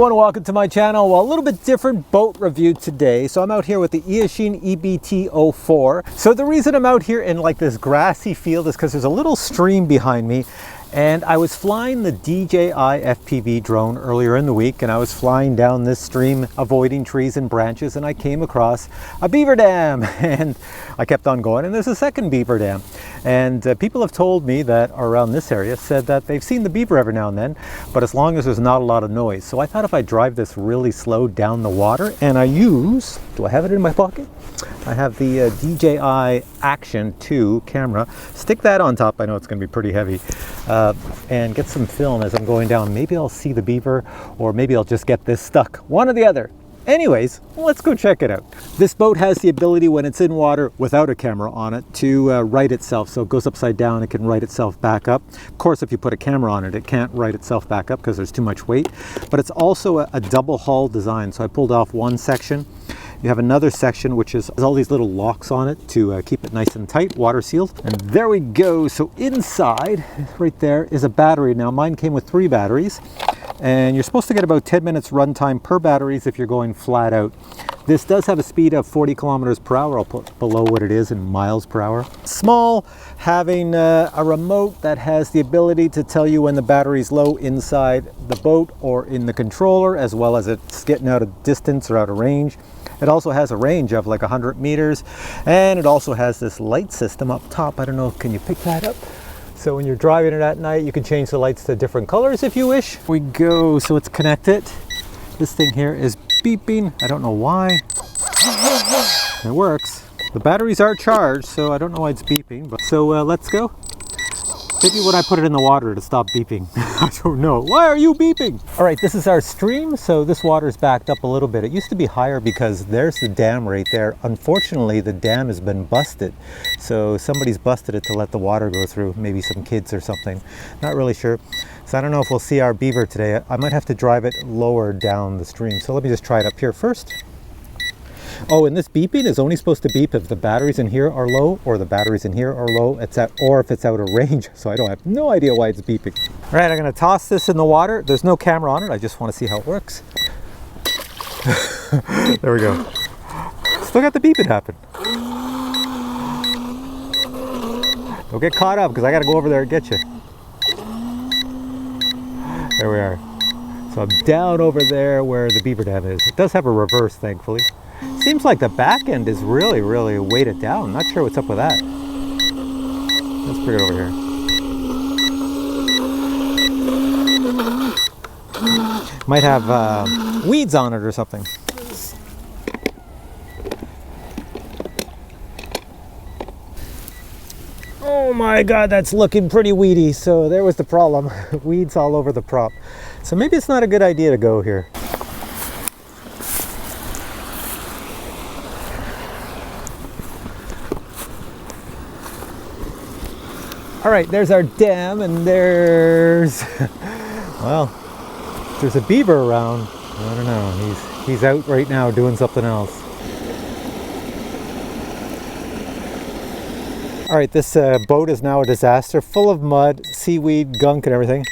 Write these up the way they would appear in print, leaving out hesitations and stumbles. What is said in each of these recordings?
everyone, welcome to my channel. Well, a little bit different boat review today. So I'm out here with the Eachine EBT04. So the reason I'm out here in like this grassy field is because there's a little stream behind me. And I was flying the DJI FPV drone earlier in the week, and I was flying down this stream, avoiding trees and branches, and I came across a beaver dam, and I kept on going, and there's a second beaver dam. And people have told me that around this area said that they've seen the beaver every now and then, but as long as there's not a lot of noise. So I thought if I drive this really slow down the water, and I use, do I have it in my pocket? I have the DJI Action 2 camera. Stick that on top. I know it's going to be pretty heavy. And get some film as I'm going down. Maybe I'll see the beaver, or maybe I'll just get this stuck. One or the other. Anyways, let's go check it out. This boat has the ability, when it's in water without a camera on it, to right itself. So it goes upside down, it can right itself back up. Of course, if you put a camera on it, it can't right itself back up because there's too much weight. But it's also a double hull design. So I pulled off one section. You have another section which has all these little locks on it to keep it nice and tight, water sealed. And there we go. So inside, right there, is a battery. Now mine came with 3 batteries, and you're supposed to get about 10 minutes runtime per batteries if you're going flat out. This does have a speed of 40 kilometers per hour. I'll put below what it is in miles per hour. Small, having a remote that has the ability to tell you when the battery's low inside the boat or in the controller, as well as it's getting out of distance or out of range. It also has a range of like 100 meters, and it also has this light system up top. I don't know, can you pick that up? So when you're driving it at night, you can change the lights to different colors if you wish. Here we go, so it's connected. This thing here is beeping. I don't know why. It works. The batteries are charged, so I don't know why it's beeping. But so let's go. Maybe when I put it in the water, it'll stop beeping. I don't know. Why are you beeping? All right, this is our stream. So this water's backed up a little bit. It used to be higher because there's the dam right there. Unfortunately, the dam has been busted. So somebody's busted it to let the water go through. Maybe some kids or something. Not really sure. So I don't know if we'll see our beaver today. I might have to drive it lower down the stream. So let me just try it up here first. Oh, and this beeping is only supposed to beep if the batteries in here are low, or the batteries in here are low, or if it's out of range. So I have no idea why it's beeping. All right, I'm going to toss this in the water. There's no camera on it. I just want to see how it works. There we go. Still got the beeping happen. Don't get caught up because I got to go over there and get you. There we are. So I'm down over there where the beaver dam is. It does have a reverse, thankfully. Seems like the back end is really weighted down. Not sure what's up with that. Let's bring it over here. Might have weeds on it or something. Oh my God, that's looking pretty weedy. So there was the problem. Weeds all over the prop. So maybe it's not a good idea to go here. All right, there's our dam, and there's, well, there's a beaver around. I don't know, he's out right now doing something else. All right, this boat is now a disaster, full of mud, seaweed, gunk, and everything.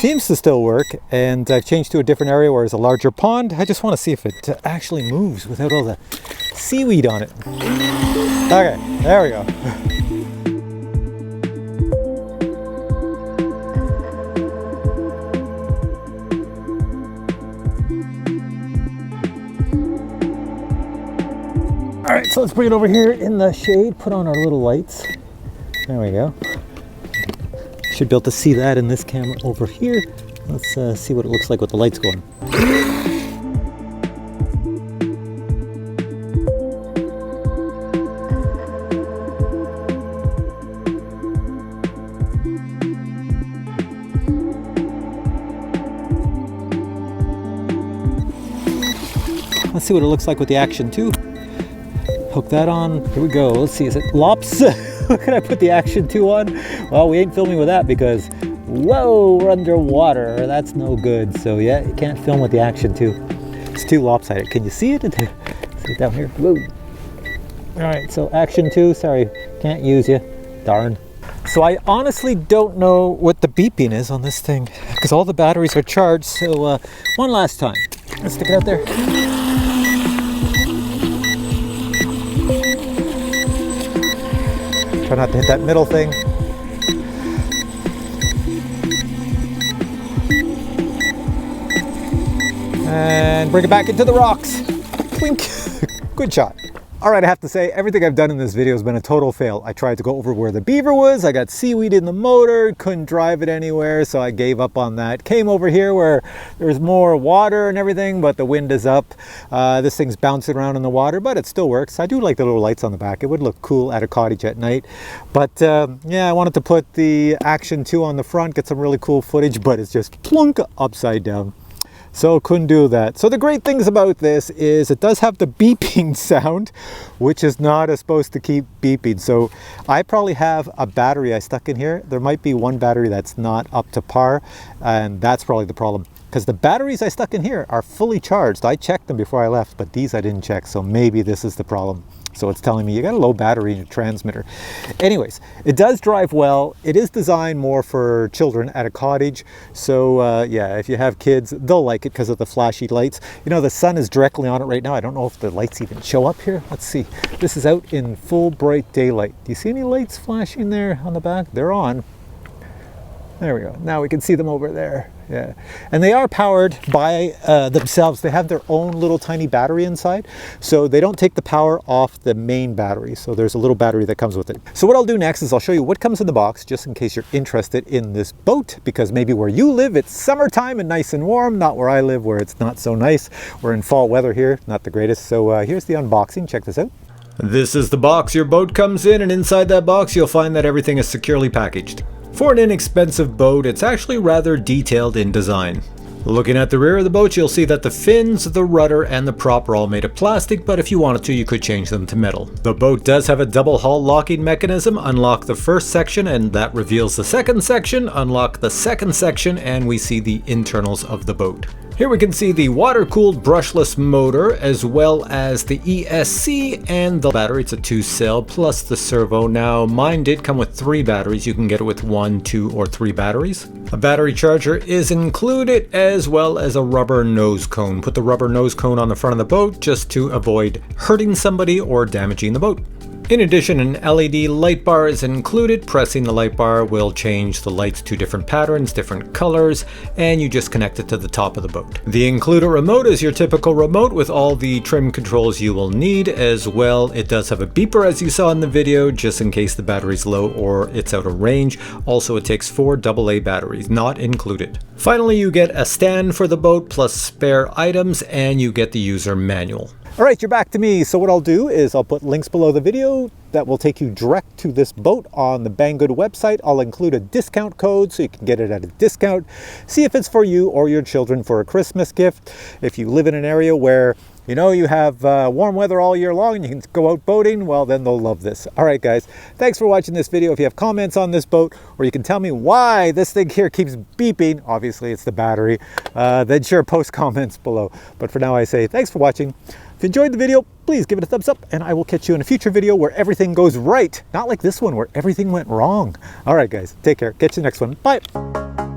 Seems to still work, and I've changed to a different area where there's a larger pond. I just want to see if it actually moves without all the seaweed on it. Okay, there we go. All right, so let's bring it over here in the shade, put on our little lights. There we go. Should be able to see that in this camera over here. Let's see what it looks like with the lights going. Let's see what it looks like with the Action 2. Hook that on. Here we go. Let's see. Is it lops? Can I put the Action 2 on? Well, we ain't filming with that because, whoa, we're underwater. That's no good. So yeah, you can't film with the Action 2. It's too lopsided. Can you see it? See it down here? Whoa. All right, so Action 2. Sorry, can't use you. Darn. So I honestly don't know what the beeping is on this thing because all the batteries are charged. So one last time, let's stick it out there. Try not to hit that middle thing. And bring it back into the rocks. Clink. Good shot. All right, I have to say, everything I've done in this video has been a total fail. I tried to go over where the beaver was, I got seaweed in the motor, couldn't drive it anywhere, so I gave up on that. Came over here where there's more water and everything, but the wind is up. This thing's bouncing around in the water, but it still works. I do like the little lights on the back. It would look cool at a cottage at night. But yeah, I wanted to put the Action 2 on the front, get some really cool footage, but it's just plunk upside down. So couldn't do that. So the great things about this is it does have the beeping sound, which is not supposed to keep beeping. So I probably have a battery I stuck in here. There might be one battery that's not up to par, and that's probably the problem. Because the batteries I stuck in here are fully charged. I checked them before I left, but these I didn't check. So maybe this is the problem. So it's telling me you got a low battery in your transmitter. Anyways, it does drive well. It is designed more for children at a cottage. So yeah, if you have kids, they'll like it because of the flashy lights. You know, the sun is directly on it right now. I don't know if the lights even show up here. Let's see. This is out in full bright daylight. Do you see any lights flashing there on the back? They're on. There we go. Now we can see them over there. Yeah. And they are powered by themselves. They have their own little tiny battery inside. So they don't take the power off the main battery. So there's a little battery that comes with it. So what I'll do next is I'll show you what comes in the box, just in case you're interested in this boat, because maybe where you live, it's summertime and nice and warm, not where I live, where it's not so nice. We're in fall weather here, not the greatest. So here's the unboxing. Check this out. This is the box your boat comes in, and inside that box, you'll find that everything is securely packaged. For an inexpensive boat, it's actually rather detailed in design. Looking at the rear of the boat, you'll see that the fins, the rudder, and the prop are all made of plastic, but if you wanted to, you could change them to metal. The boat does have a double hull locking mechanism. Unlock the first section, and that reveals the second section. Unlock the second section, and we see the internals of the boat. Here we can see the water-cooled brushless motor, as well as the ESC and the battery. It's a 2-cell plus the servo. Now, mine did come with 3 batteries. You can get it with 1, 2, or 3 batteries. A battery charger is included, as well as a rubber nose cone. Put the rubber nose cone on the front of the boat just to avoid hurting somebody or damaging the boat. In addition, an LED light bar is included. Pressing the light bar will change the lights to different patterns, different colors, and you just connect it to the top of the boat. The included remote is your typical remote with all the trim controls you will need. As well, it does have a beeper, as you saw in the video, just in case the battery's low or it's out of range. Also, it takes 4 AA batteries, not included. Finally, you get a stand for the boat plus spare items, and you get the user manual. All right, you're back to me. So what I'll do is I'll put links below the video that will take you direct to this boat on the BANGGOOD website. I'll include a discount code so you can get it at a discount. See if it's for you or your children for a Christmas gift. If you live in an area where you know you have warm weather all year long and you can go out boating, well then they'll love this. All right guys, thanks for watching this video. If you have comments on this boat, or you can tell me why this thing here keeps beeping, obviously it's the battery, then sure, post comments below. But for now I say thanks for watching. If you enjoyed the video, please give it a thumbs up, and I will catch you in a future video where everything goes right. Not like this one where everything went wrong. All right guys, take care. Catch you in the next one. Bye.